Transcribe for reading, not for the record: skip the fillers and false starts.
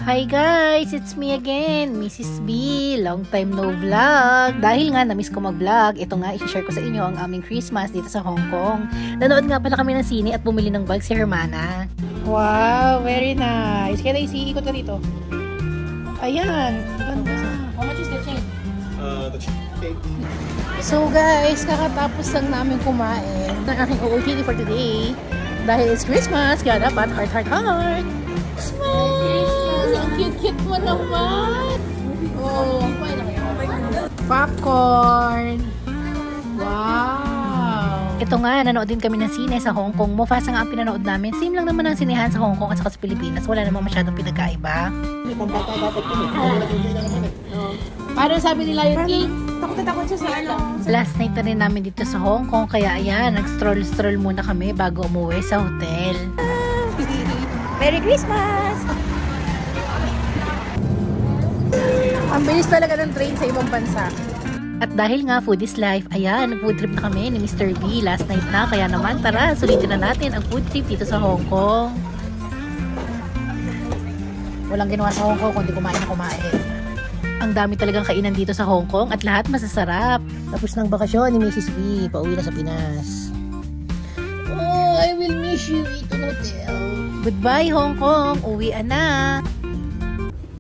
Hi guys! It's me again, Mrs. B. Long time no vlog. Dahil nga na-miss ko mag-vlog, ito nga i-share ko sa inyo ang aming Christmas dito sa Hong Kong. Nanood nga pala kami ng sine at bumili ng bag si Hermana. Wow! Very nice! Kaya ikot na dito. Ayan! Ganda! How much is the chain? The chain. So guys, kakatapos lang namin kumain ng aking OOTD for today. Dahil it's Christmas, kaya dapat heart! Smile! Ang cute-cute mo naman! Oh, popcorn! Wow! Ito nga, nanood din kami ng sine sa Hong Kong. Mufasa nga ang pinanood namin. Same lang naman ang sinehan sa Hong Kong at saka sa Pilipinas. Wala naman masyadong pinagkaiba. Paano sabi nila yung King? Takot siya sa ano. Last night na rin namin dito sa Hong Kong. Kaya ayan, nag-stroll muna kami bago umuwi sa hotel. Merry Christmas! Ang bilis talaga ng train sa ibang bansa. At dahil nga food is life, ayan, nag-food trip na kami ni Mr. B last night na. Kaya naman, tara, sulitin na natin ang food trip dito sa Hong Kong. Walang ginawa sa Hong Kong kundi kumain na kumain. Ang dami talagang kainan dito sa Hong Kong at lahat masasarap. Tapos ng bakasyon ni Mrs. B, pauwi na sa Pinas. Oh, I will miss you, Ito Hotel. Goodbye Hong Kong, uwian na.